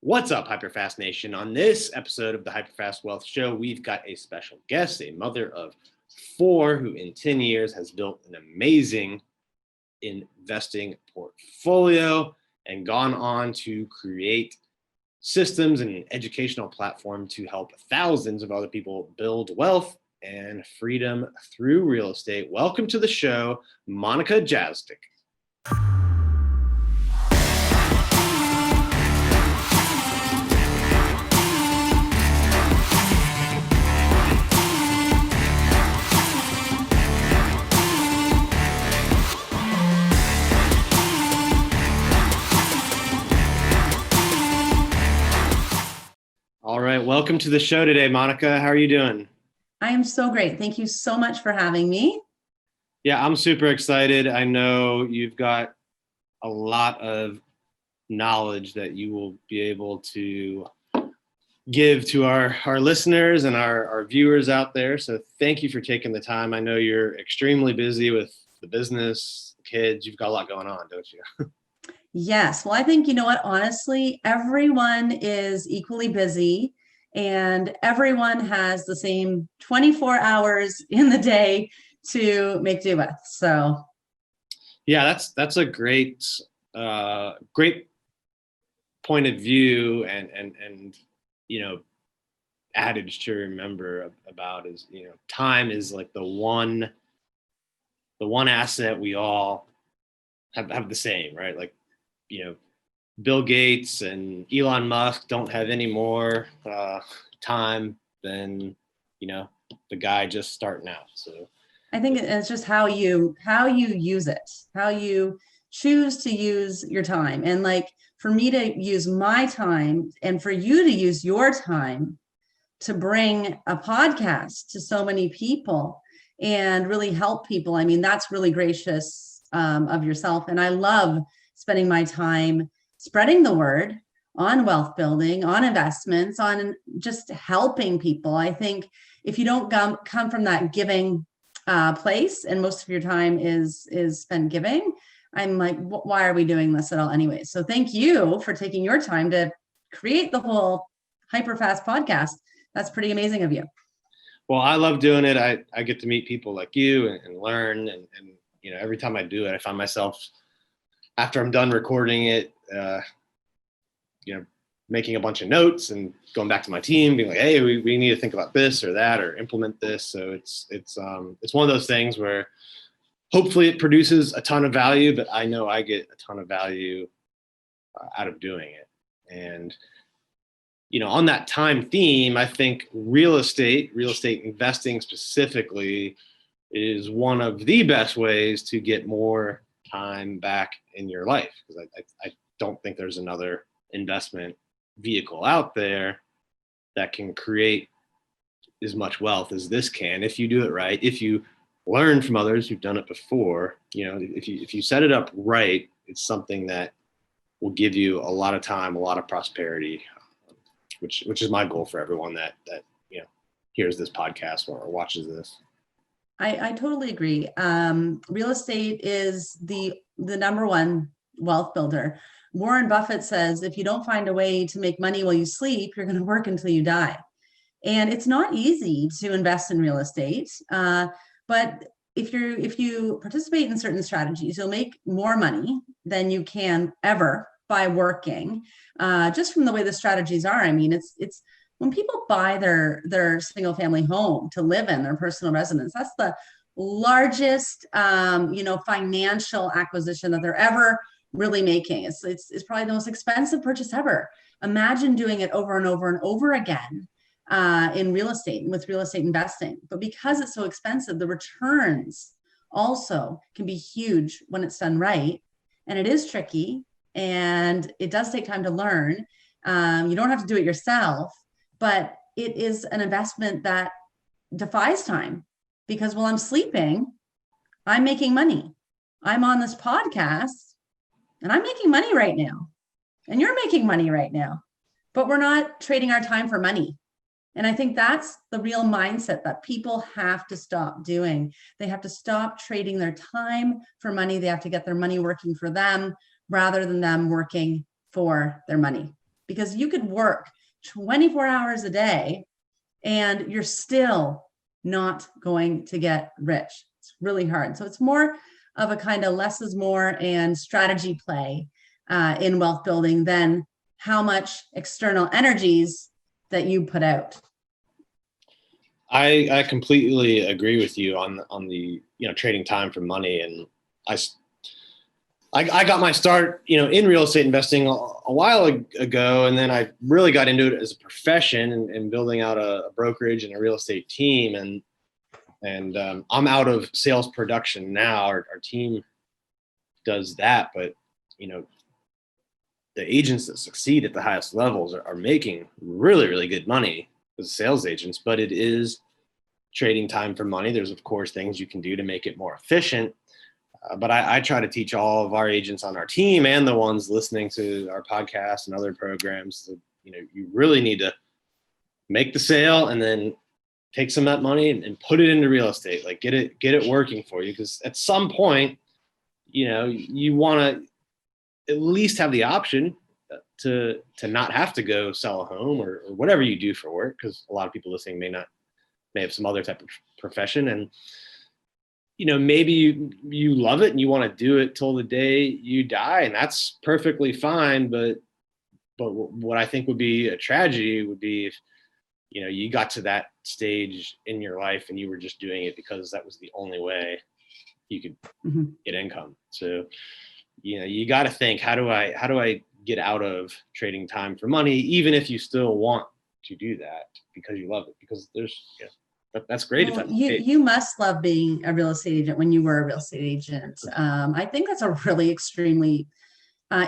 What's up, HyperFast Nation? On this episode of the HyperFast Wealth Show, we've got a special guest, a mother of four who in 10 years has built an amazing investing portfolio and gone on to create systems and an educational platform to help thousands of other people build wealth and freedom through real estate. Welcome to the show, Monika Jazyk. All right, welcome to the show today, Monika. How are you doing? I am so great. Thank you so much for having me. Yeah, I'm super excited. I know you've got a lot of knowledge that you will be able to give to our listeners and our viewers out there. So thank you for taking the time. I know you're extremely busy with the business, kids. You've got a lot going on, don't you? Yes. Well, I think, you know what, honestly, everyone is equally busy and everyone has the same 24 hours in the day to make do with. So yeah, that's a great great point of view and adage to remember about is, time is like the one asset we all have the same, right? Like, Bill Gates and Elon Musk don't have any more time than, the guy just starting out. So I think it's just how you use it, how you choose to use your time. And like for me to use my time and for you to use your time to bring a podcast to so many people and really help people. I mean, that's really gracious of yourself. And I love spending my time spreading the word on wealth building, on investments, on just helping people. I think if you don't come from that giving place, and most of your time is spent giving, I'm like, why are we doing this at all anyway? So thank you for taking your time to create the whole HyperFast podcast. That's pretty amazing of you. Well, I love doing it. I get to meet people like you and learn. And every time I do it, I find myself, after I'm done recording it, making a bunch of notes and going back to my team, being like, hey, we need to think about this or that or implement this. So it's one of those things where hopefully it produces a ton of value, but I know I get a ton of value out of doing it. And, on that time theme, I think real estate investing specifically is one of the best ways to get more time back in your life, because I don't think there's another investment vehicle out there that can create as much wealth as this can if you do it right. If you learn from others who've done it before, if you set it up right, it's something that will give you a lot of time, a lot of prosperity, which is my goal for everyone that hears this podcast or watches this. I totally agree. Real estate is the number one wealth builder. Warren Buffett says, if you don't find a way to make money while you sleep, you're going to work until you die. And it's not easy to invest in real estate. But if you participate in certain strategies, you'll make more money than you can ever by working, just from the way the strategies are. I mean, it's when people buy their single family home to live in, their personal residence, that's the largest, financial acquisition that they're ever really making. It's probably the most expensive purchase ever. Imagine doing it over and over and over again in real estate and with real estate investing. But because it's so expensive, the returns also can be huge when it's done right. And it is tricky and it does take time to learn. You don't have to do it yourself, but it is an investment that defies time, because while I'm sleeping, I'm making money. I'm on this podcast and I'm making money right now. And you're making money right now, but we're not trading our time for money. And I think that's the real mindset that people have to stop doing. They have to stop trading their time for money. They have to get their money working for them rather than them working for their money. because you could work 24 hours a day and you're still not going to get rich. It's really hard. So it's more of a kind of less is more and strategy play in wealth building than how much external energies that you put out. I completely agree with you on the trading time for money. And I got my start in real estate investing a while ago, and then I really got into it as a profession and building out a brokerage and a real estate team. And I'm out of sales production now. Our team does that, but the agents that succeed at the highest levels are making really, really good money as sales agents, but it is trading time for money. There's, of course, things you can do to make it more efficient. But I try to teach all of our agents on our team and the ones listening to our podcast and other programs that, you really need to make the sale and then take some of that money and put it into real estate. Like get it working for you. Because at some point, you want to at least have the option to not have to go sell a home or whatever you do for work. Because a lot of people listening may have some other type of profession, and maybe you love it and you want to do it till the day you die, and that's perfectly fine. But what I think would be a tragedy would be if you got to that stage in your life and you were just doing it because that was the only way you could get income. So you got to think, how do I get out of trading time for money, even if you still want to do that because you love it, because that's great. Well, you must love being a real estate agent when you were a real estate agent. I think that's a really extremely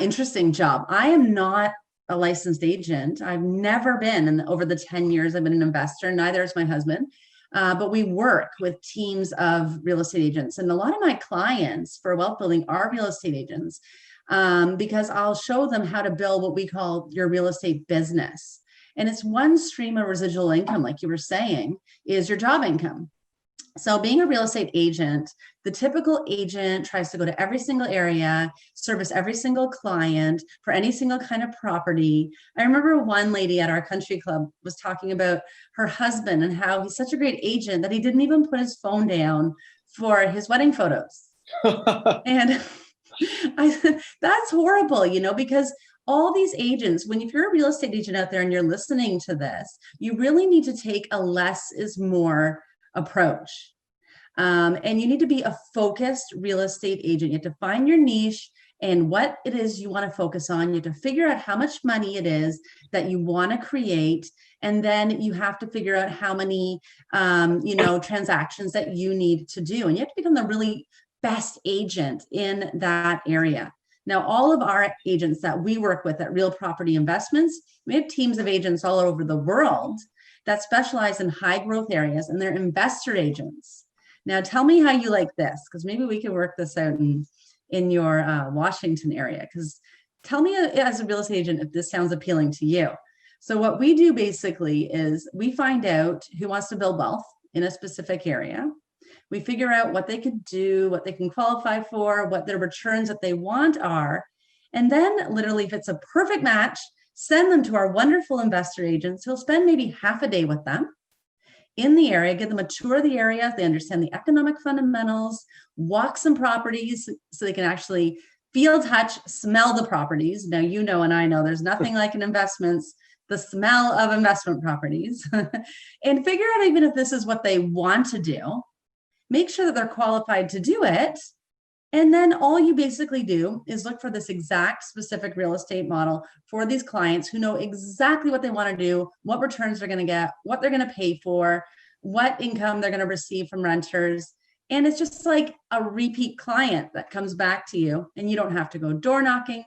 interesting job. I am not a licensed agent. I've never been, and over the 10 years I've been an investor, neither is my husband. But we work with teams of real estate agents. And a lot of my clients for wealth building are real estate agents because I'll show them how to build what we call your real estate business. And it's one stream of residual income, like you were saying, is your job income. So being a real estate agent, the typical agent tries to go to every single area, service every single client for any single kind of property. I remember one lady at our country club was talking about her husband and how he's such a great agent that he didn't even put his phone down for his wedding photos. And that's horrible, because all these agents, if you're a real estate agent out there and you're listening to this, you really need to take a less is more approach. And you need to be a focused real estate agent. You have to find your niche and what it is you want to focus on. You have to figure out how much money it is that you want to create. And then you have to figure out how many, transactions that you need to do. And you have to become the really best agent in that area. Now, all of our agents that we work with at Real Property Investments, we have teams of agents all over the world that specialize in high growth areas, and they're investor agents. Now, tell me how you like this, because maybe we can work this out in your Washington area. Because tell me as a real estate agent if this sounds appealing to you. So what we do basically is we find out who wants to build wealth in a specific area. We figure out what they could do, what they can qualify for, what their returns that they want are. And then literally, if it's a perfect match, send them to our wonderful investor agents who'll spend maybe half a day with them in the area, give them a tour of the area, they understand the economic fundamentals, walk some properties so they can actually feel, touch, smell the properties. Now, and I know there's nothing like the smell of investment properties, and figure out even if this is what they want to do. Make sure that they're qualified to do it. And then all you basically do is look for this exact specific real estate model for these clients who know exactly what they want to do, what returns they're going to get, what they're going to pay for, what income they're going to receive from renters. And it's just like a repeat client that comes back to you, and you don't have to go door knocking,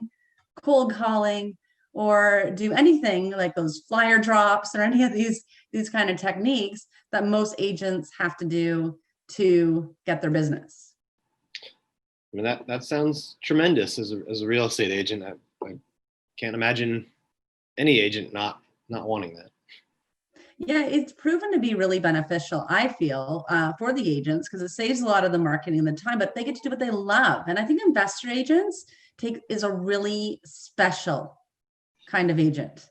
cold calling, or do anything like those flyer drops or any of these kind of techniques that most agents have to do to get their business. I mean, that sounds tremendous as a real estate agent. I can't imagine any agent not wanting that. Yeah, it's proven to be really beneficial, I feel, for the agents, because it saves a lot of the marketing and the time, but they get to do what they love. And I think investor agents is a really special kind of agent.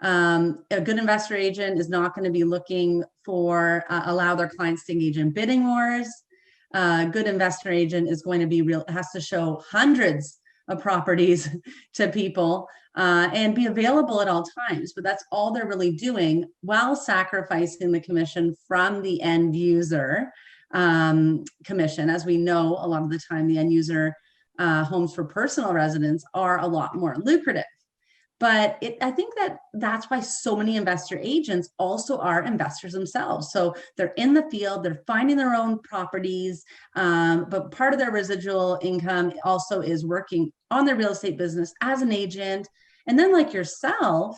A good investor agent is not going to be looking for allow their clients to engage in bidding wars. A good investor agent is going to be has to show hundreds of properties to people and be available at all times. But that's all they're really doing while sacrificing the commission from the end user commission. As we know, a lot of the time, the end user homes for personal residents are a lot more lucrative. But I think that's why so many investor agents also are investors themselves. So they're in the field, they're finding their own properties, but part of their residual income also is working on their real estate business as an agent. And then like yourself,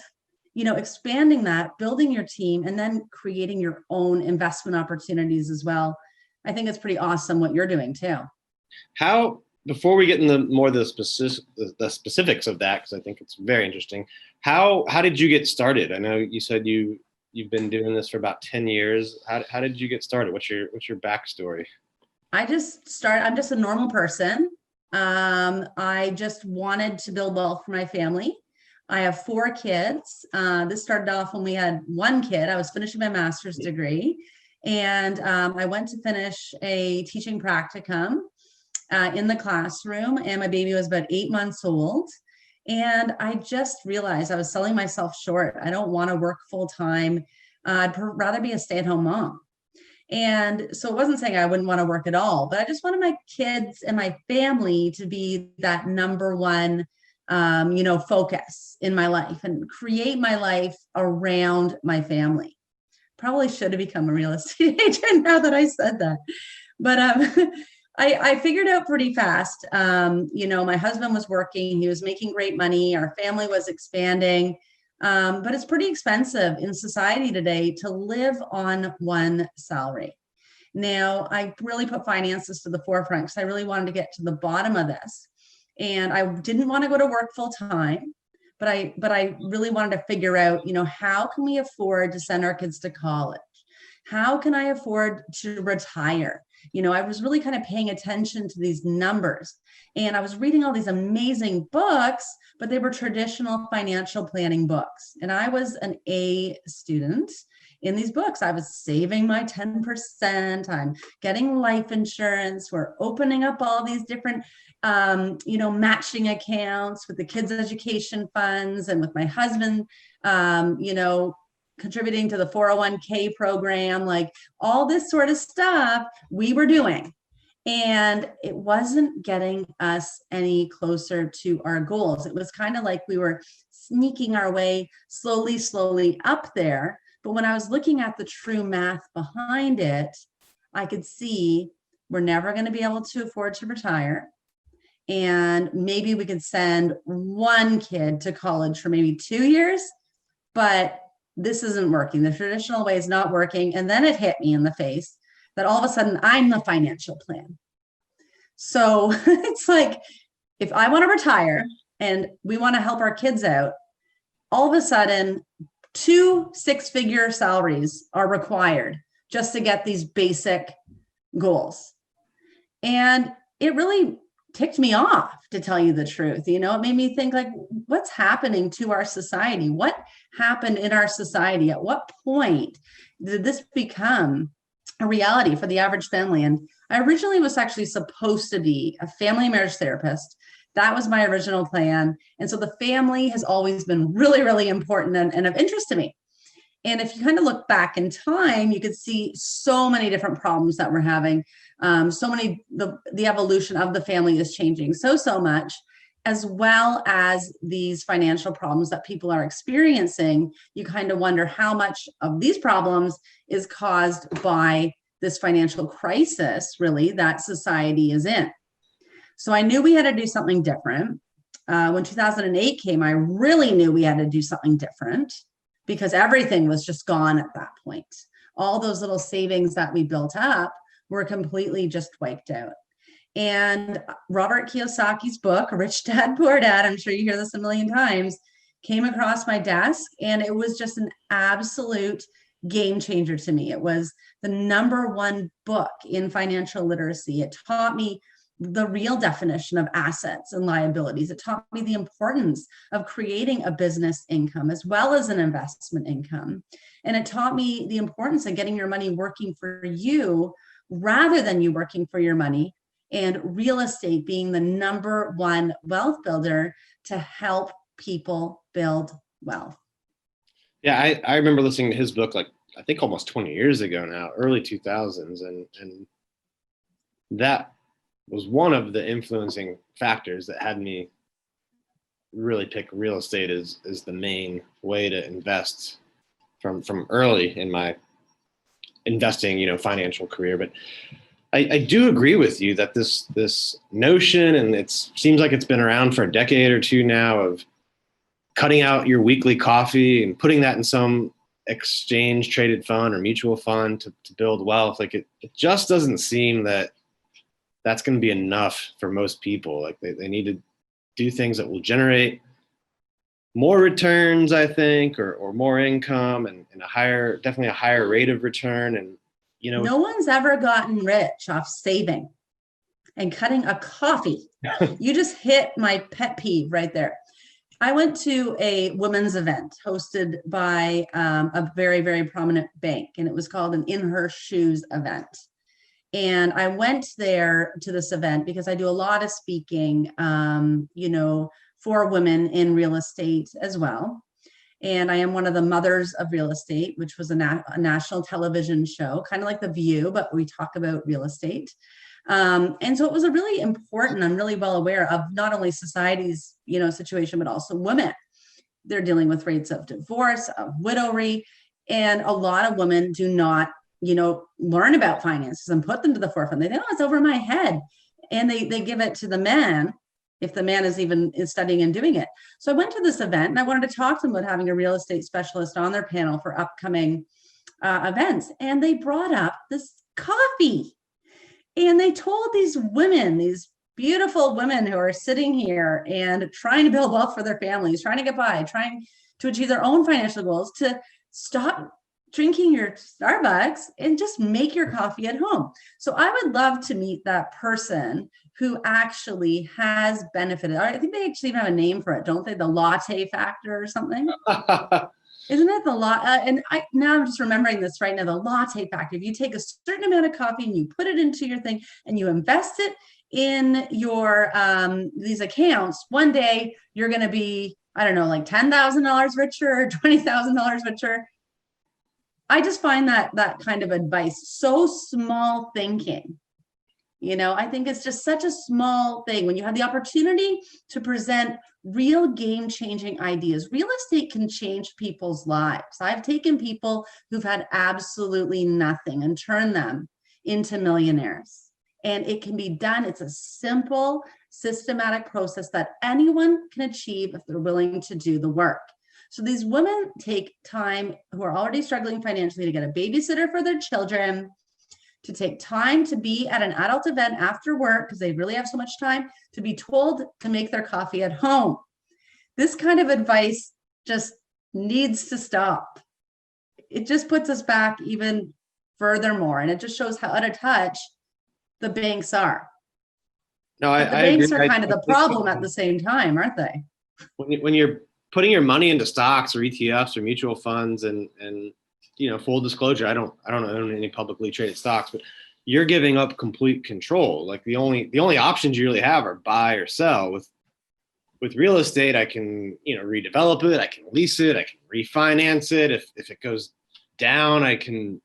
expanding that, building your team, and then creating your own investment opportunities as well. I think it's pretty awesome what you're doing too. Before we get into more of the specifics of that, because I think it's very interesting, how did you get started? I know you said you've been doing this for about 10 years. How did you get started? What's your backstory? I'm just a normal person. I just wanted to build wealth for my family. I have 4 kids. This started off when we had 1 kid. I was finishing my master's degree, and I went to finish a teaching practicum in the classroom, and my baby was about 8 months old. And I just realized I was selling myself short. I don't want to work full time. I'd rather be a stay-at-home mom. And so it wasn't saying I wouldn't want to work at all, but I just wanted my kids and my family to be that number one, focus in my life and create my life around my family. Probably should have become a real estate agent now that I said that. But I figured out pretty fast. My husband was working, he was making great money, our family was expanding, but it's pretty expensive in society today to live on one salary. Now, I really put finances to the forefront because I really wanted to get to the bottom of this. And I didn't want to go to work full time, but I really wanted to figure out, how can we afford to send our kids to college? How can I afford to retire? I was really kind of paying attention to these numbers, and I was reading all these amazing books, but they were traditional financial planning books. And I was an A student in these books. I was saving my 10%. I'm getting life insurance. We're opening up all these different, matching accounts with the kids' education funds, and with my husband, contributing to the 401k program, like all this sort of stuff we were doing. And it wasn't getting us any closer to our goals. It was kind of like we were sneaking our way slowly up there. But when I was looking at the true math behind it, I could see we're never going to be able to afford to retire. And maybe we could send 1 kid to college for maybe 2 years, but this isn't working. The traditional way is not working. And then it hit me in the face that all of a sudden I'm the financial plan. So it's like, if I want to retire and we want to help our kids out, all of a sudden 2 6-figure salaries are required just to get these basic goals. And it really ticked me off, to tell you the truth. It made me think, like, what's happening to our society? What happened in our society? At what point did this become a reality for the average family? And I originally was actually supposed to be a family marriage therapist. That was my original plan. And so the family has always been really, really important and of interest to me. And if you kind of look back in time, you could see so many different problems that we're having. The evolution of the family is changing so much, as well as these financial problems that people are experiencing. You kind of wonder how much of these problems is caused by this financial crisis, really, that society is in. So I knew we had to do something different. When 2008 came, I really knew we had to do something different, because everything was just gone at that point. All those little savings that we built up were completely just wiped out. And Robert Kiyosaki's book, Rich Dad, Poor Dad, I'm sure you hear this a million times, came across my desk, and it was just an absolute game changer to me. It was the #1 book in financial literacy. It taught me the real definition of assets and liabilities. It taught me the importance of creating a business income as well as an investment income. And it taught me the importance of getting your money working for you rather than you working for your money, and real estate being the number one wealth builder to help people build wealth. Yeah, I remember listening to his book, like, I think almost 20 years ago now, early 2000s. And that was one of the influencing factors that had me really pick real estate as the main way to invest from early in my investing, financial career. But I do agree with you that this notion, and it seems like it's been around for a decade or two now, of cutting out your weekly coffee and putting that in some exchange traded fund or mutual fund to build wealth. Like, it just doesn't seem that that's going to be enough for most people. Like, they need to do things that will generate more returns, I think, or more income and definitely a higher rate of return. And, no one's ever gotten rich off saving and cutting a coffee. You just hit my pet peeve right there. I went to a women's event hosted by a very, very prominent bank, and it was called an In Her Shoes event. And I went there to this event because I do a lot of speaking, for women in real estate as well. And I am one of the mothers of real estate, which was a national television show, kind of like The View, but we talk about real estate. And so it was a really important, I'm really well aware of not only society's, situation, but also women. They're dealing with rates of divorce, of widowry, and a lot of women do not, learn about finances and put them to the forefront. They think, oh, it's over my head. And they give it to the man, if the man is studying and doing it. So I went to this event and I wanted to talk to them about having a real estate specialist on their panel for upcoming events. And they brought up this coffee. And they told these women, these beautiful women who are sitting here and trying to build wealth for their families, trying to get by, trying to achieve their own financial goals, to stop drinking your Starbucks and just make your coffee at home. So I would love to meet that person who actually has benefited. I think they actually even have a name for it, don't they? The latte factor or something. Isn't it the now I'm just remembering this right now, the latte factor. If you take a certain amount of coffee and you put it into your thing and you invest it in your these accounts, one day you're going to be, I don't know, like $10,000 richer or $20,000 richer. I just find that kind of advice so small thinking. I think it's just such a small thing when you have the opportunity to present real game-changing ideas. Real estate can change people's lives. I've taken people who've had absolutely nothing and turned them into millionaires. And it can be done. It's a simple, systematic process that anyone can achieve if they're willing to do the work. So these women take time, who are already struggling financially, to get a babysitter for their children, to take time to be at an adult event after work because they really have so much time, to be told to make their coffee at home. This kind of advice just needs to stop. It just puts us back even furthermore, and it just shows how out of touch the banks are. No, the banks are kind of the problem at the same time, aren't they? When you're putting your money into stocks or ETFs or mutual funds, and full disclosure, I don't own any publicly traded stocks, but you're giving up complete control. Like, the only options you really have are buy or sell. With real estate, I can redevelop it, I can lease it, I can refinance it. If it goes down, I can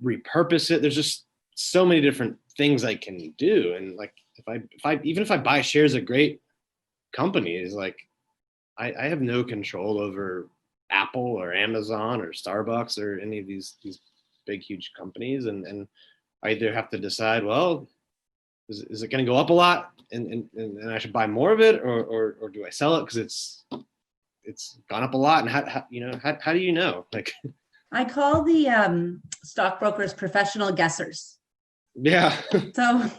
repurpose it. There's just so many different things I can do. And like, if I buy shares of great companies, like, I have no control over Apple or Amazon or Starbucks or any of these big, huge companies. And I either have to decide, well, is it going to go up a lot and I should buy more of it, or do I sell it because it's gone up a lot? And how do you know? Like, I call the stockbrokers professional guessers. Yeah. So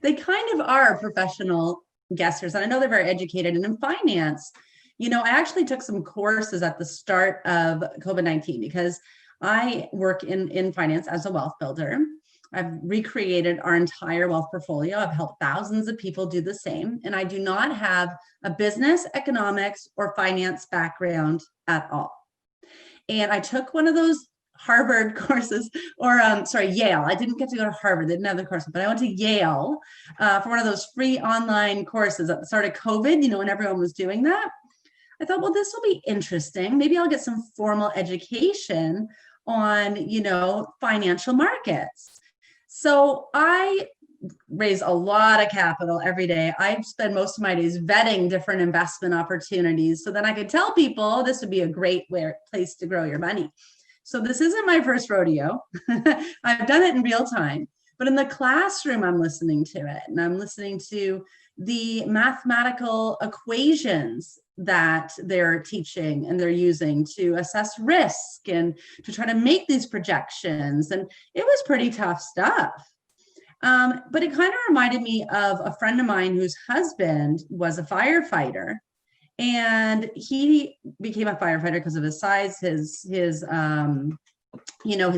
they kind of are professional guessers. And I know they're very educated. And in finance, I actually took some courses at the start of COVID-19 because I work in finance as a wealth builder. I've recreated our entire wealth portfolio. I've helped thousands of people do the same. And I do not have a business, economics, or finance background at all. And I took one of those Harvard courses, or Yale. I didn't get to go to Harvard. They didn't have the course, but I went to Yale for one of those free online courses at the start of COVID, when everyone was doing that. I thought, well, this will be interesting. Maybe I'll get some formal education on, financial markets. So I raise a lot of capital every day. I spend most of my days vetting different investment opportunities. So then I could tell people this would be a great place to grow your money. So this isn't my first rodeo. I've done it in real time, but in the classroom, I'm listening to it, and I'm listening to the mathematical equations that they're teaching and they're using to assess risk and to try to make these projections. And it was pretty tough stuff. But it kind of reminded me of a friend of mine whose husband was a firefighter, and he became a firefighter because of his size, his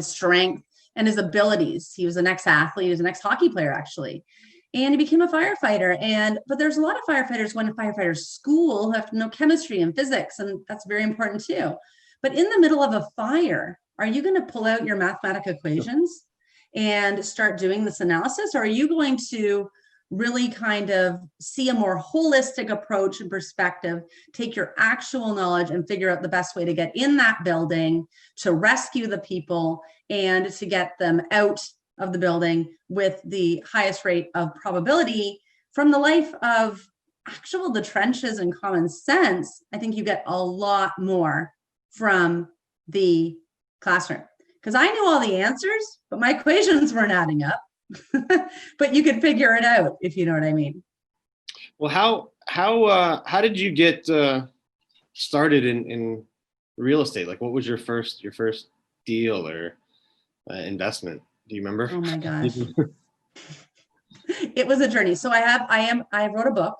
strength and his abilities. He was an ex-athlete, he was an ex-hockey player actually. And he became a firefighter. But there's a lot of firefighters going to firefighter school who have to know chemistry and physics, and that's very important too. But in the middle of a fire, are you going to pull out your mathematical equations and start doing this analysis? Or are you going to really kind of see a more holistic approach and perspective, take your actual knowledge and figure out the best way to get in that building, to rescue the people and to get them out of the building with the highest rate of probability from the life of the trenches and common sense? I think you get a lot more from the classroom, because I knew all the answers, but my equations weren't adding up. But you could figure it out, if you know what I mean. Well, how did you get started in real estate? Like, what was your first deal or investment? Do you remember? Oh my gosh. It was a journey. So I wrote a book.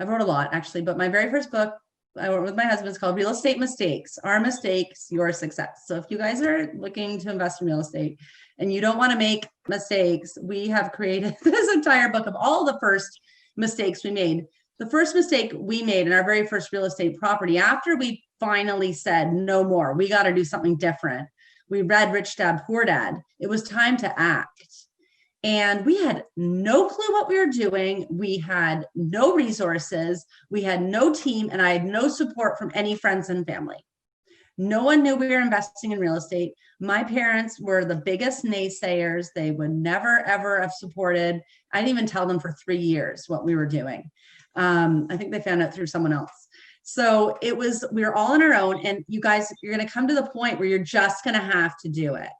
I wrote a lot actually, but my very first book I wrote with my husband is called Real Estate Mistakes: Our Mistakes, Your Success. So if you guys are looking to invest in real estate and you don't want to make mistakes, we have created this entire book of all the first mistakes we made. The first mistake we made in our very first real estate property, after we finally said no more, we got to do something different. We read Rich Dad, Poor Dad. It was time to act. And we had no clue what we were doing. We had no resources. We had no team, and I had no support from any friends and family. No one knew we were investing in real estate. My parents were the biggest naysayers. They would never, ever have supported. I didn't even tell them for 3 years what we were doing. I think they found out through someone else. So we were all on our own, and you guys, you're going to come to the point where you're just going to have to do it.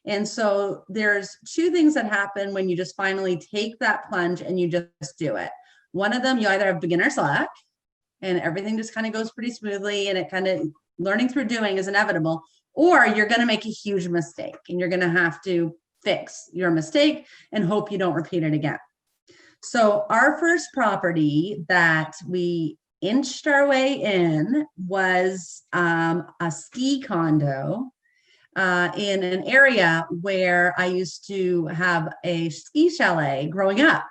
And so there's two things that happen when you just finally take that plunge and you just do it. One of them, you either have beginner's luck and everything just kind of goes pretty smoothly and it kind of learning through doing is inevitable, or you're going to make a huge mistake and you're going to have to fix your mistake and hope you don't repeat it again. So our first property that we inched our way in was a ski condo in an area where I used to have a ski chalet growing up.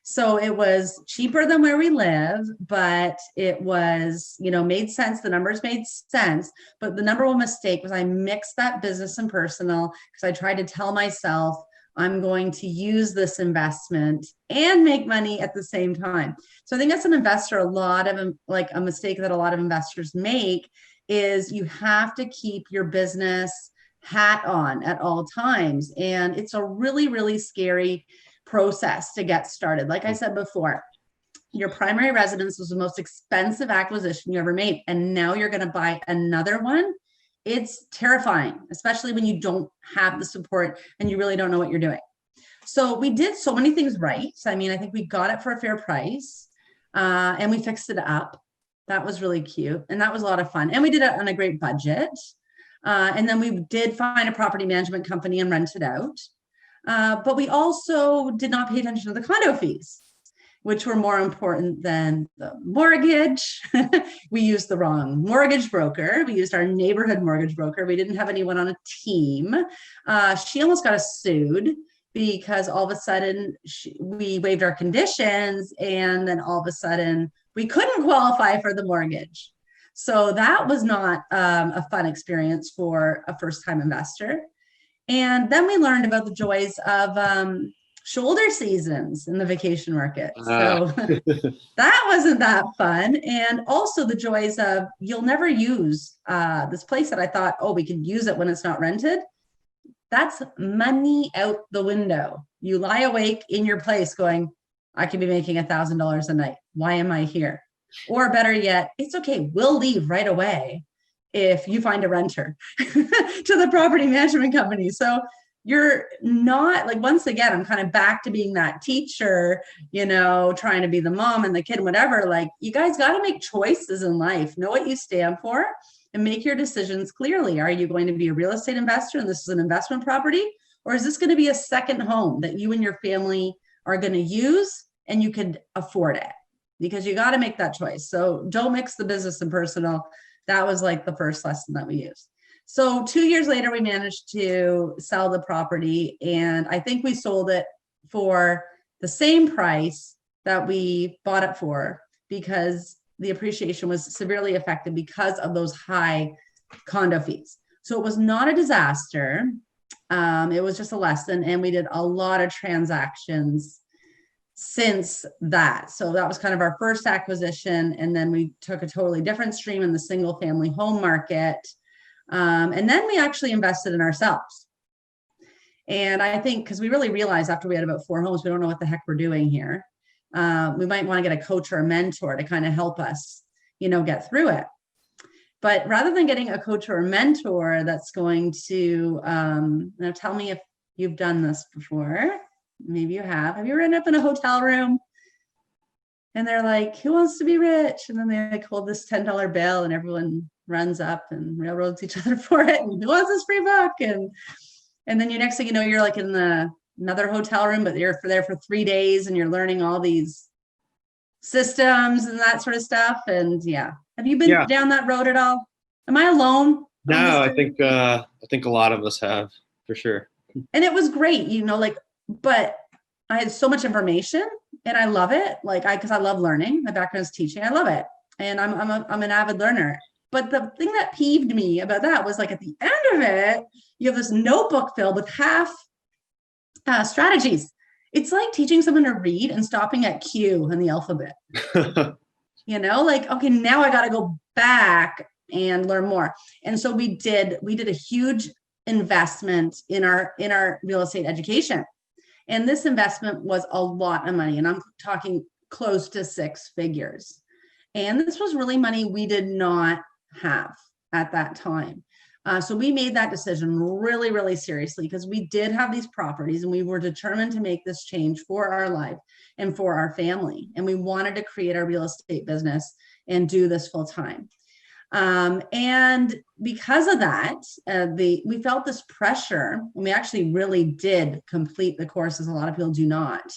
So it was cheaper than where we live, but it was, made sense. The numbers made sense. But the number one mistake was I mixed that business and personal, because I tried to tell myself I'm going to use this investment and make money at the same time. So I think as an investor, a mistake that a lot of investors make is you have to keep your business hat on at all times. And it's a really, really scary process to get started. Like I said before, your primary residence was the most expensive acquisition you ever made. And now you're going to buy another one. It's terrifying, especially when you don't have the support and you really don't know what you're doing. So we did so many things right. I mean, I think we got it for a fair price and we fixed it up. That was really cute. And that was a lot of fun. And we did it on a great budget. And then we did find a property management company and rent it out. But we also did not pay attention to the condo fees, which were more important than the mortgage. We used the wrong mortgage broker. We used our neighborhood mortgage broker. We didn't have anyone on a team. She almost got us sued because all of a sudden we waived our conditions, and then all of a sudden we couldn't qualify for the mortgage. So that was not a fun experience for a first-time investor. And then we learned about the joys of shoulder seasons in the vacation market. So that wasn't that fun. And also the joys of, you'll never use this place that I thought, oh, we could use it when it's not rented. That's money out the window. You lie awake in your place going, I could be making $1,000 a night. Why am I here? Or better yet, it's okay, we'll leave right away if you find a renter to the property management company. So you're not, like, once again, I'm kind of back to being that teacher, you know, trying to be the mom and the kid, whatever. Like, you guys got to make choices in life, know what you stand for, and make your decisions clearly. Are you going to be a real estate investor and this is an investment property? Or is this going to be a second home that you and your family are going to use and you can afford it? Because you got to make that choice. So don't mix the business and personal. That was like the first lesson that we used. So 2 years later, we managed to sell the property, and I think we sold it for the same price that we bought it for, because the appreciation was severely affected because of those high condo fees. So it was not a disaster. It was just a lesson, and we did a lot of transactions since that. So that was kind of our first acquisition, and then we took a totally different stream in the single family home market. And then we actually invested in ourselves. And I think because we really realized after we had about 4 homes, we don't know what the heck we're doing here. We might want to get a coach or a mentor to kind of help us, you know, get through it. But rather than getting a coach or a mentor that's going to, now tell me if you've done this before. Maybe you have. Have you ever ended up in a hotel room and they're like, who wants to be rich? And then they like hold this $10 bill and everyone runs up and railroads each other for it. And who wants this free book? And then you, next thing you know, you're like in another hotel room, but you're there for 3 days and you're learning all these systems and that sort of stuff. And yeah, have you been down that road at all? Am I alone? No, I think a lot of us have, for sure. And it was great, you know, like, but I had so much information and I love it. Like because I love learning. My background is teaching. I love it. And I'm an avid learner. But the thing that peeved me about that was, like, at the end of it, you have this notebook filled with half strategies. It's like teaching someone to read and stopping at Q in the alphabet. You know, like, okay, now I got to go back and learn more. And so we did a huge investment in our real estate education. And this investment was a lot of money. And I'm talking close to 6 figures. And this was really money we did not have at that time. So we made that decision really, really seriously, because we did have these properties and we were determined to make this change for our life and for our family. And we wanted to create our real estate business and do this full time. And because of that, we felt this pressure, and we actually really did complete the courses. A lot of people do not.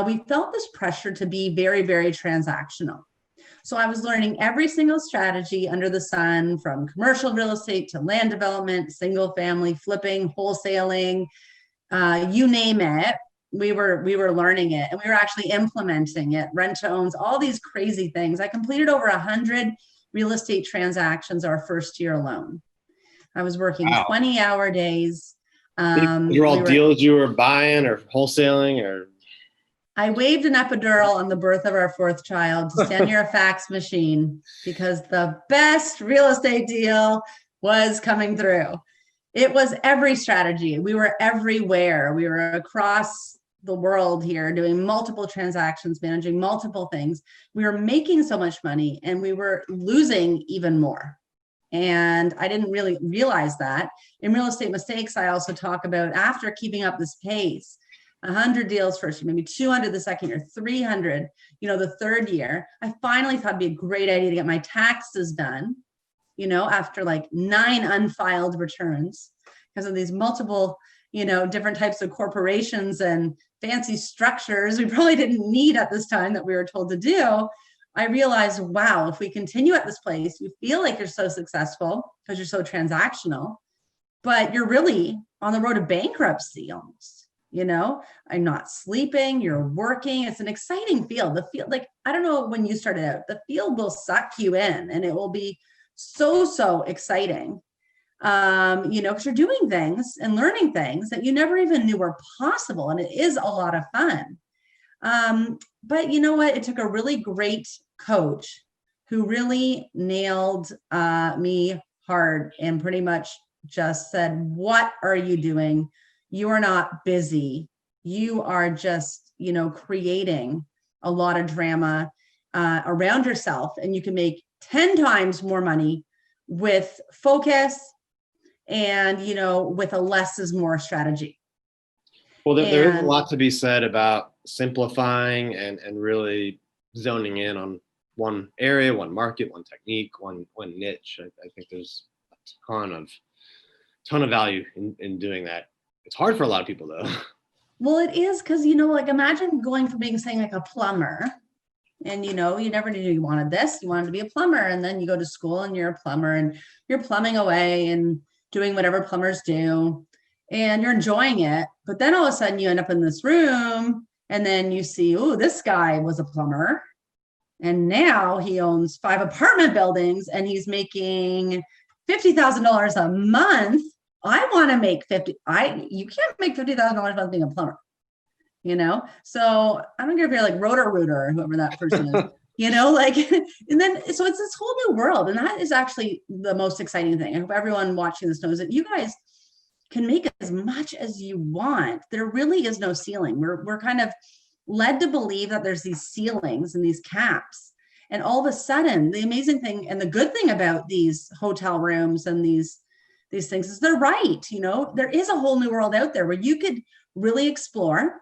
We felt this pressure to be very, very transactional. So I was learning every single strategy under the sun, from commercial real estate to land development, single family, flipping, wholesaling, you name it. We were learning it, and we were actually implementing it. Rent to owns, all these crazy things. I completed over 100 real estate transactions our first year alone. I was working 20-hour days. You're all deals you were buying or wholesaling, or? I waved an epidural on the birth of our 4th child to stand near a fax machine because the best real estate deal was coming through. It was every strategy. We were everywhere. We were across the world here doing multiple transactions, managing multiple things. We were making so much money and we were losing even more. And I didn't really realize that. In Real Estate Mistakes, I also talk about, after keeping up this pace, 100 deals first year, maybe 200 the second year, 300, you know, the third year, I finally thought it'd be a great idea to get my taxes done, you know, after like 9 unfiled returns because of these multiple, you know, different types of corporations and fancy structures we probably didn't need at this time that we were told to do. I realized, wow, if we continue at this place, you feel like you're so successful because you're so transactional, but you're really on the road to bankruptcy almost. I'm not sleeping, you're working. It's an exciting field. The field, like, I don't know when you started out, the field will suck you in and it will be so exciting. Because you're doing things and learning things that you never even knew were possible. And it is a lot of fun. But you know what? It took a really great coach who really nailed me hard and pretty much just said, what are you doing? You are not busy. You are just, creating a lot of drama around yourself, and you can make 10 times more money with focus and, with a less is more strategy. Well, there is a lot to be said about simplifying and really zoning in on one area, one market, one technique, one niche. I think there's a ton of value in doing that. It's hard for a lot of people though. Well, it is because, like imagine going from being saying like a plumber and, you never knew you wanted this, you wanted to be a plumber. And then you go to school and you're a plumber and you're plumbing away and doing whatever plumbers do and you're enjoying it. But then all of a sudden you end up in this room and then you see, oh, this guy was a plumber. And now he owns 5 apartment buildings and he's making $50,000 a month. I want to make you can't make $50,000 a month being a plumber, So I don't care if you're like Roto-Rooter or whoever that person is, and then, so it's this whole new world. And that is actually the most exciting thing. I hope everyone watching this knows that you guys can make as much as you want. There really is no ceiling. We're kind of led to believe that there's these ceilings and these caps. And all of a sudden, the amazing thing and the good thing about these hotel rooms and these things is they're right. There is a whole new world out there where you could really explore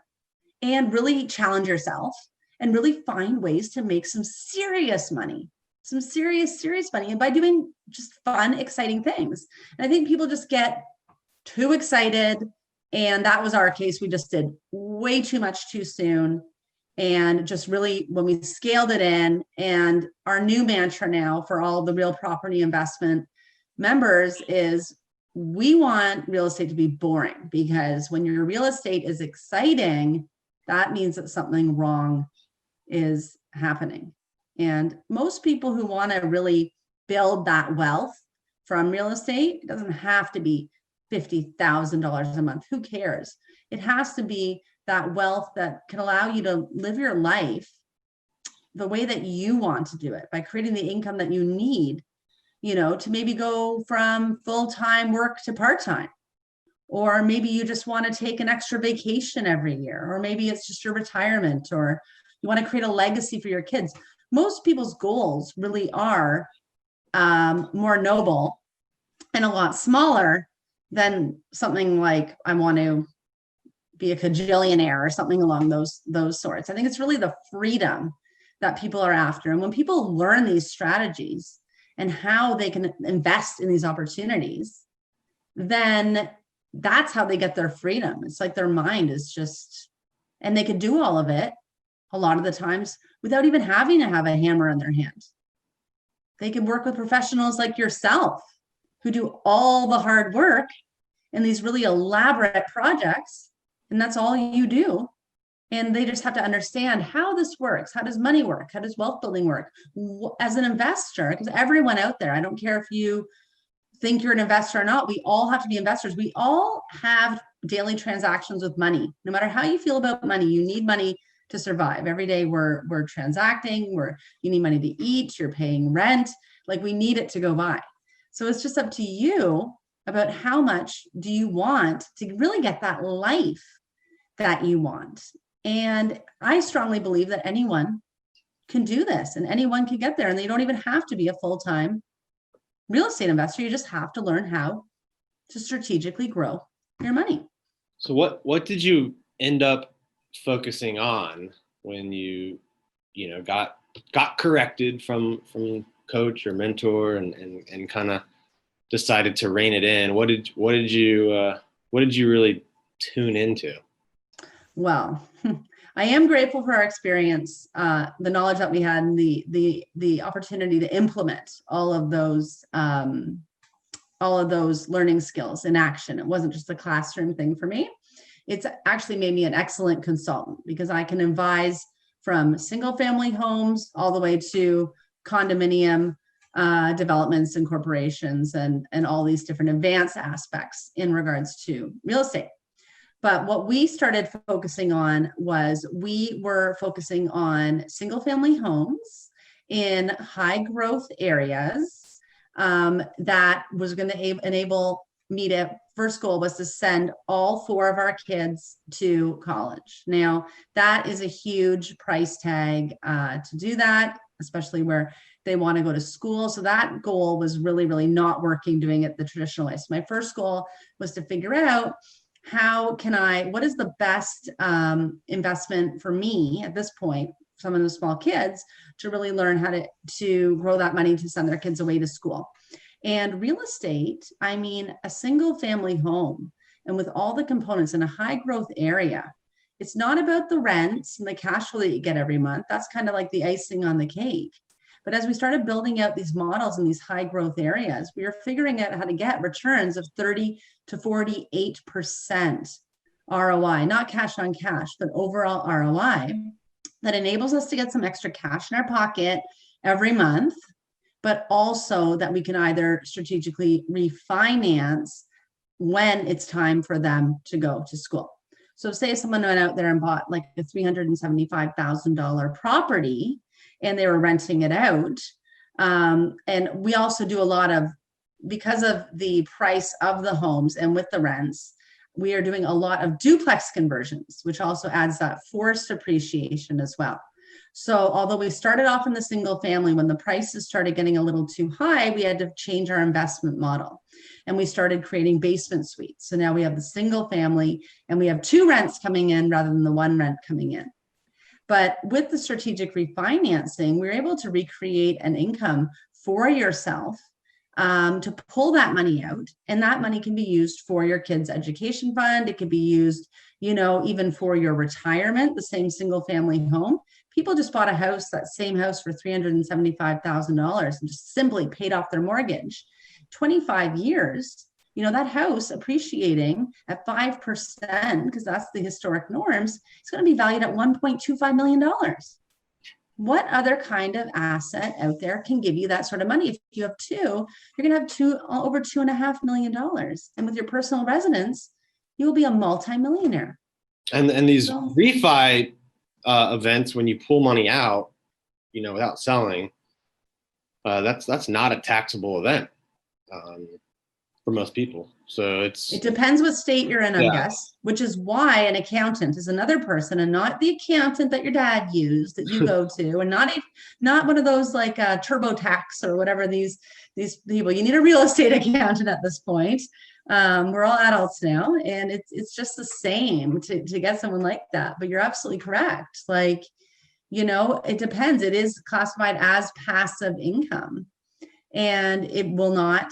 and really challenge yourself and really find ways to make some serious money, some serious money. And by doing just fun, exciting things. And I think people just get too excited. And that was our case. We just did way too much too soon. And just really, when we scaled it in, and our new mantra now for all the real property investment members is we want real estate to be boring, because when your real estate is exciting, that means that something wrong is happening. And most people who want to really build that wealth from real estate, it doesn't have to be $50,000 a month. Who cares? It has to be that wealth that can allow you to live your life the way that you want to do it, by creating the income that you need, to maybe go from full-time work to part-time. Or maybe you just want to take an extra vacation every year, or maybe it's just your retirement, or you want to create a legacy for your kids. Most people's goals really are more noble and a lot smaller than something like, I want to be a cajillionaire or something along those sorts. I think it's really the freedom that people are after. And when people learn these strategies and how they can invest in these opportunities, then that's how they get their freedom. It's like their mind is just, and they can do all of it a lot of the times without even having to have a hammer in their hand. They can work with professionals like yourself who do all the hard work in these really elaborate projects, and that's all you do. And they just have to understand how this works. How does money work? How does wealth building work? As an investor, because everyone out there, I don't care if you think you're an investor or not, we all have to be investors. We all have daily transactions with money. No matter how you feel about money, you need money to survive. Every day we're transacting, you need money to eat, you're paying rent, like we need it to go by. So it's just up to you about how much do you want to really get that life that you want. And I strongly believe that anyone can do this and anyone can get there, and they don't even have to be a full-time real estate investor. You just have to learn how to strategically grow your money. So what did you end up focusing on when you got corrected from coach or mentor and kind of decided to rein it in? What did you really tune into? Well, I am grateful for our experience, the knowledge that we had, and the opportunity to implement all of those learning skills in action. It wasn't just a classroom thing for me. it's actually made me an excellent consultant because I can advise from single family homes all the way to condominium developments and corporations and all these different advanced aspects in regards to real estate. But what we started focusing on was we were focusing on single family homes in high growth areas that was going to enable me to, first goal was to send all 4 of our kids to college. Now, that is a huge price tag to do that, especially where they want to go to school. So that goal was really, really not working doing it the traditional way. So my first goal was to figure out what is the best investment for me at this point, some of the small kids, to really learn how to grow that money to send their kids away to school. And real estate, I mean, a single family home, and with all the components in a high growth area, it's not about the rents and the cash flow that you get every month. That's kind of like the icing on the cake. But as we started building out these models in these high growth areas, we were figuring out how to get returns of 30 to 48% ROI, not cash on cash, but overall ROI that enables us to get some extra cash in our pocket every month, but also that we can either strategically refinance when it's time for them to go to school. So say someone went out there and bought like a $375,000 property and they were renting it out. And we also do a lot of, because of the price of the homes and with the rents, we are doing a lot of duplex conversions, which also adds that forced appreciation as well. So although we started off in the single family, when the prices started getting a little too high, we had to change our investment model. And we started creating basement suites. So now we have the single family and we have 2 rents coming in rather than the 1 rent coming in. But with the strategic refinancing, we're able to recreate an income for yourself to pull that money out. And that money can be used for your kids' education fund. It could be used, even for your retirement, the same single family home. People just bought a house, that same house, for $375,000 and just simply paid off their mortgage. 25 years, that house appreciating at 5%, because that's the historic norms, it's going to be valued at $1.25 million. What other kind of asset out there can give you that sort of money? If you have 2, you're going to have over $2.5 million. And with your personal residence, you will be a multimillionaire. And these refi events, when you pull money out, without selling, that's not a taxable event for most people. So it depends what state you're in, I guess, which is why an accountant is another person, and not the accountant that your dad used that you go to, and not one of those like TurboTax or whatever these people. You need a real estate accountant at this point. We're all adults now, and it's just the same to get someone like that. But you're absolutely correct. Like, it depends. It is classified as passive income, and it will not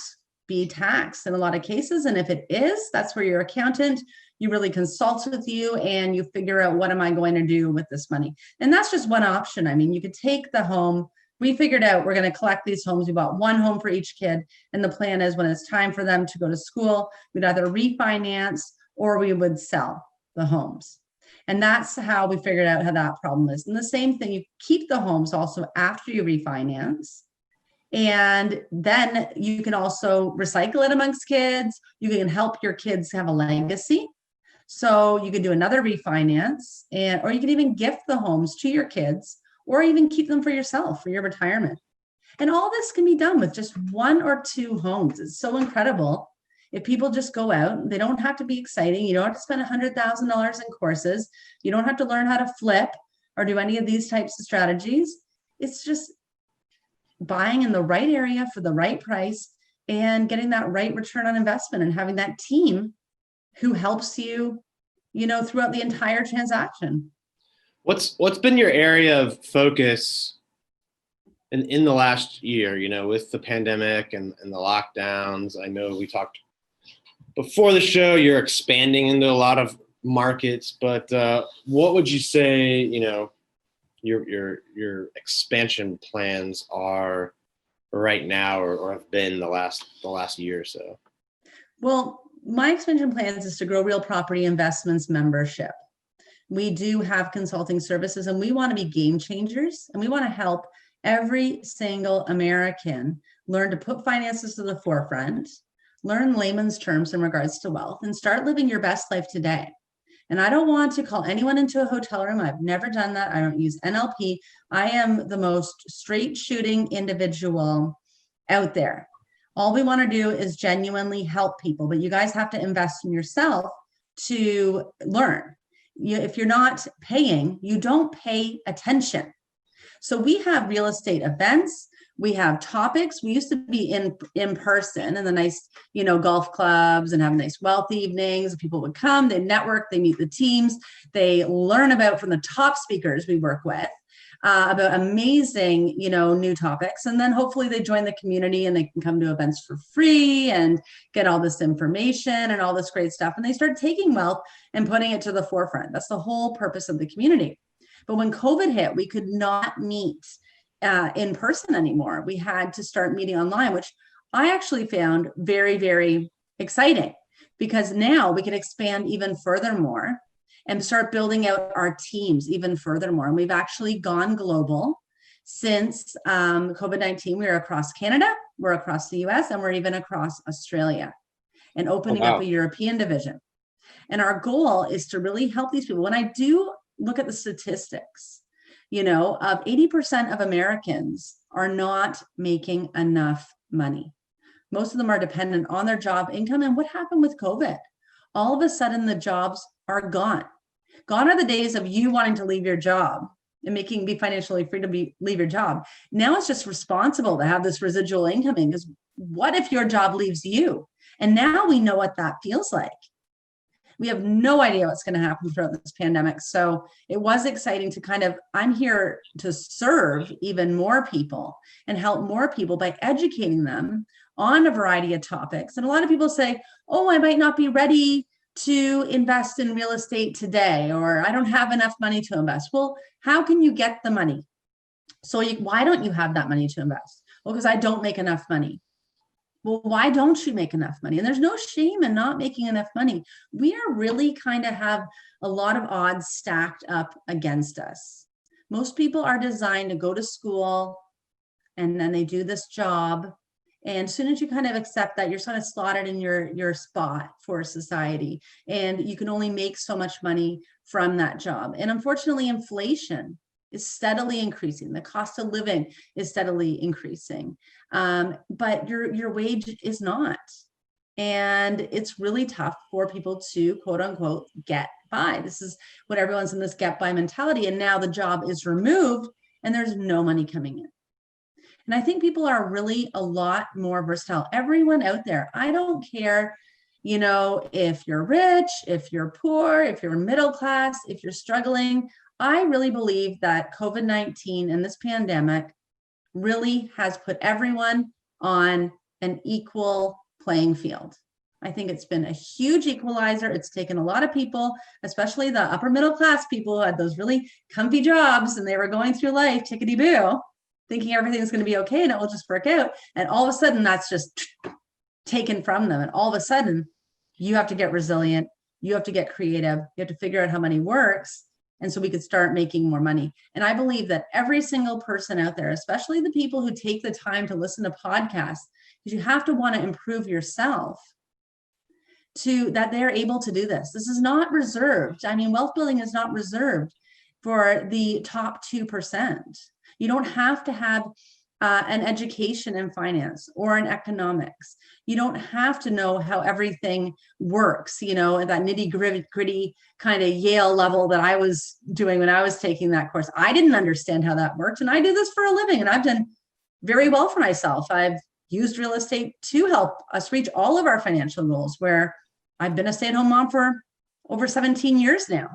be taxed in a lot of cases. And if it is, that's where your accountant, you really consult with you and you figure out, what am I going to do with this money? And that's just one option. I mean, you could take the home. We figured out we're going to collect these homes. We bought 1 home for each kid. And the plan is when it's time for them to go to school, we'd either refinance or we would sell the homes. And that's how we figured out how that problem is. And the same thing, you keep the homes also after you refinance. And then you can also recycle it amongst kids. You can help your kids have a legacy. So you can do another refinance, or you can even gift the homes to your kids, or even keep them for yourself for your retirement. And all this can be done with just 1 or 2 homes. It's so incredible. If people just go out, they don't have to be exciting. You don't have to spend $100,000 in courses. You don't have to learn how to flip or do any of these types of strategies. It's just buying in the right area for the right price and getting that right return on investment, and having that team who helps you, throughout the entire transaction. What's been your area of focus in the last year, with the pandemic and the lockdowns? I know we talked before the show, you're expanding into a lot of markets, but what would you say, your expansion plans are right now, or have been the last year or so? Well, my expansion plans is to grow Real Property Investments membership. We do have consulting services, and we want to be game changers, and we want to help every single American learn to put finances to the forefront, learn layman's terms in regards to wealth, and start living your best life today. And I don't want to call anyone into a hotel room. I've never done that. I don't use NLP. I am the most straight shooting individual out there. All we want to do is genuinely help people, but you guys have to invest in yourself to learn. If you're not paying, you don't pay attention. So we have real estate events. We have topics. We used to be in person in the nice, golf clubs and have nice wealth evenings. People would come, they network, they meet the teams, they learn from the top speakers we work with about amazing, new topics. And then hopefully they join the community and they can come to events for free and get all this information and all this great stuff. And they start taking wealth and putting it to the forefront. That's the whole purpose of the community. But when COVID hit, we could not meet in person anymore. We had to start meeting online, which I actually found very, very exciting, because now we can expand even furthermore and start building out our teams even furthermore. And we've actually gone global since COVID-19. We're across Canada, we're across the US, and we're even across Australia, and opening up a European division. And our goal is to really help these people. When I do look at the statistics, of 80% of Americans are not making enough money. Most of them are dependent on their job income. And what happened with COVID? All of a sudden, the jobs are gone. Gone are the days of you wanting to leave your job and be financially free to leave your job. Now it's just responsible to have this residual income in, because what if your job leaves you? And now we know what that feels like. We have no idea what's going to happen throughout this pandemic. So it was exciting to I'm here to serve even more people and help more people by educating them on a variety of topics. And a lot of people say, oh, I might not be ready to invest in real estate today, or I don't have enough money to invest. Well, how can you get the money? So why don't you have that money to invest? Well, because I don't make enough money. Well, why don't you make enough money? And there's no shame in not making enough money. We are really have a lot of odds stacked up against us. Most people are designed to go to school and then they do this job. And as soon as you accept that, you're slotted in your spot for society, and you can only make so much money from that job. And unfortunately, inflation is steadily increasing. The cost of living is steadily increasing, but your wage is not. And it's really tough for people to, quote unquote, get by. This is what everyone's in this get by mentality. And now the job is removed and there's no money coming in. And I think people are really a lot more versatile. Everyone out there, I don't care, if you're rich, if you're poor, if you're middle class, if you're struggling. I really believe that COVID-19 and this pandemic really has put everyone on an equal playing field. I think it's been a huge equalizer. It's taken a lot of people, especially the upper middle class people who had those really comfy jobs and they were going through life tickety-boo, thinking everything's going to be okay and it will just work out. And all of a sudden that's just taken from them. And all of a sudden you have to get resilient. You have to get creative. You have to figure out how money works. And so we could start making more money. And I believe that every single person out there, especially the people who take the time to listen to podcasts, because you have to want to improve yourself, that they're able to do this. This is not reserved. Wealth building is not reserved for the top 2%. You don't have to have an education in finance or in economics. You don't have to know how everything works, at that nitty-gritty kind of Yale level that I was doing when I was taking that course. I didn't understand how that worked, and I do this for a living, and I've done very well for myself. I've used real estate to help us reach all of our financial goals, where I've been a stay-at-home mom for over 17 years now,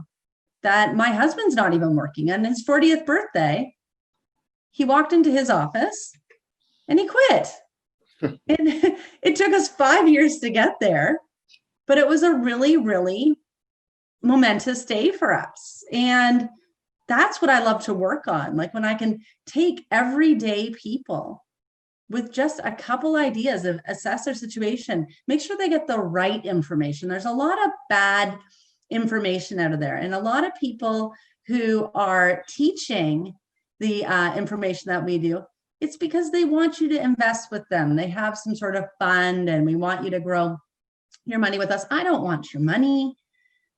that my husband's not even working. On his 40th birthday, he walked into his office and he quit. And it took us 5 years to get there, but it was a really, really momentous day for us. And that's what I love to work on. Like when I can take everyday people with just a couple ideas of assess their situation, make sure they get the right information. There's a lot of bad information out of there, and a lot of people who are teaching the information that we do, it's because they want you to invest with them. They have some sort of fund and we want you to grow your money with us. I don't want your money.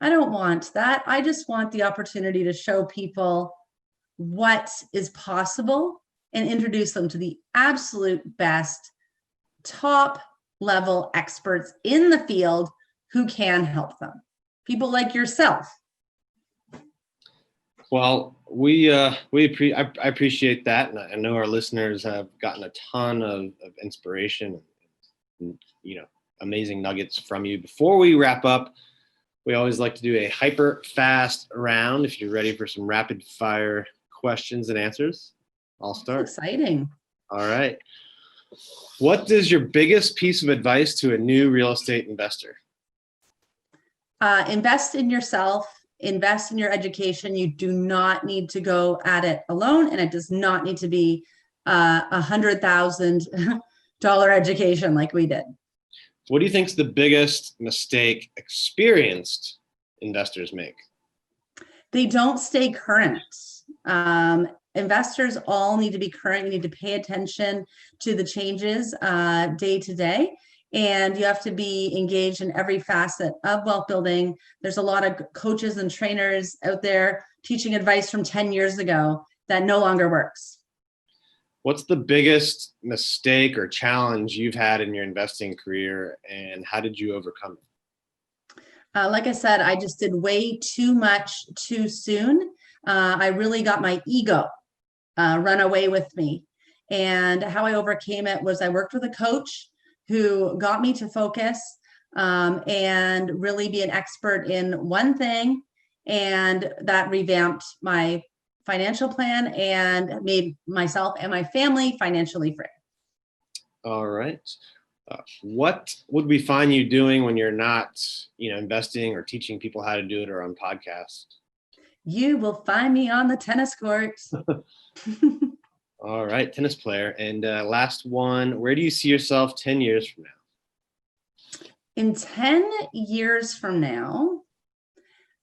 I don't want that. I just want the opportunity to show people what is possible and introduce them to the absolute best top level experts in the field who can help them. People like yourself. Well, I appreciate that, and I know our listeners have gotten a ton of inspiration and amazing nuggets from you. Before we wrap up, we always like to do a hyper fast round. If you're ready for some rapid fire questions and answers, I'll start. That's exciting. All right. What is your biggest piece of advice to a new real estate investor? Invest in yourself. Invest in your education. You do not need to go at it alone, and it does not need to be $100,000 education like we did. What do you think is the biggest mistake experienced investors make? They don't stay current. Investors all need to be current. You need to pay attention to the changes day to day. And you have to be engaged in every facet of wealth building. There's a lot of coaches and trainers out there teaching advice from 10 years ago that no longer works. What's the biggest mistake or challenge you've had in your investing career, and how did you overcome it? Like I said, I just did way too much too soon. I really got my ego run away with me. And how I overcame it was I worked with a coach who got me to focus and really be an expert in one thing. And that revamped my financial plan and made myself and my family financially free. All right. What would we find you doing when you're not, investing or teaching people how to do it or on podcasts? You will find me on the tennis courts. All right, tennis player. And last one, where do you see yourself 10 years from now? In 10 years from now,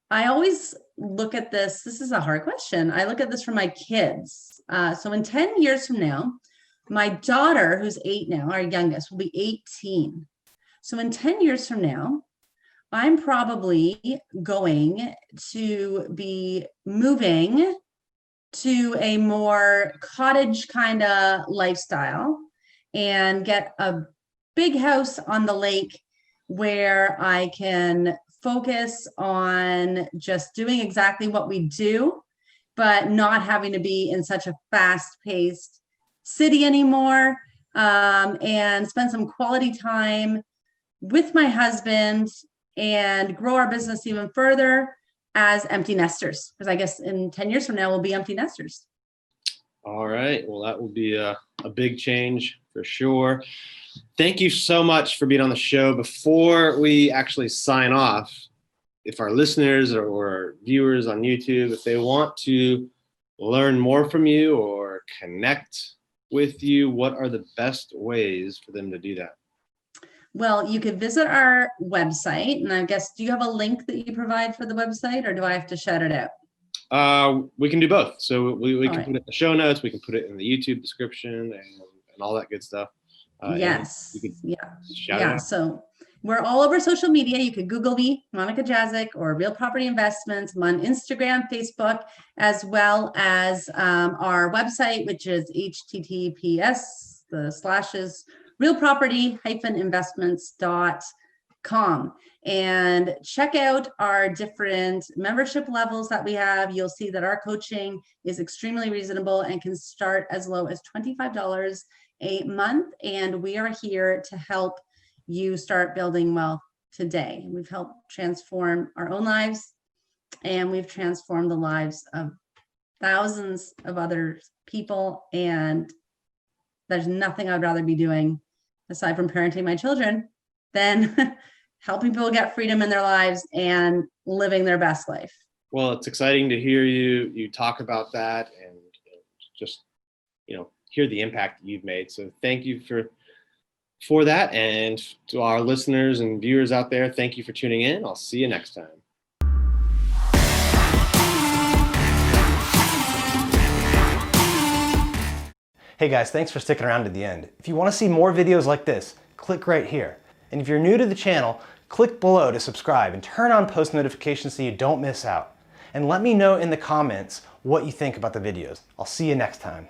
I always look at this. This is a hard question. I look at this for my kids. So in 10 years from now, my daughter, who's 8 now, our youngest, will be 18. So in 10 years from now, I'm probably going to be moving to a more cottage kind of lifestyle and get a big house on the lake where I can focus on just doing exactly what we do, but not having to be in such a fast-paced city anymore, and spend some quality time with my husband and grow our business even further as empty nesters, because I guess in 10 years from now, we'll be empty nesters. All right. Well, that will be a big change for sure. Thank you so much for being on the show. Before we actually sign off, if our listeners or viewers on YouTube, if they want to learn more from you or connect with you, what are the best ways for them to do that? Well, you could visit our website, and I guess, do you have a link that you provide for the website, or do I have to shout it out? We can do both. So we can right. put it in the show notes. We can put it in the YouTube description and all that good stuff. Yes. Yeah. Yeah. So we're all over social media. You could Google me, Monika Jazyk, or Real Property Investments. I'm on Instagram, Facebook, as well as our website, which is https://realproperty-investments.com. And check out our different membership levels that we have. You'll see that our coaching is extremely reasonable and can start as low as $25 a month. And we are here to help you start building wealth today. We've helped transform our own lives, and we've transformed the lives of thousands of other people. And there's nothing I'd rather be doing aside from parenting my children than helping people get freedom in their lives and living their best life. Well, it's exciting to hear you talk about that, and just, hear the impact that you've made. So thank you for that. And to our listeners and viewers out there, thank you for tuning in. I'll see you next time. Hey guys, thanks for sticking around to the end. If you want to see more videos like this, click right here. And if you're new to the channel, click below to subscribe and turn on post notifications so you don't miss out. And let me know in the comments what you think about the videos. I'll see you next time.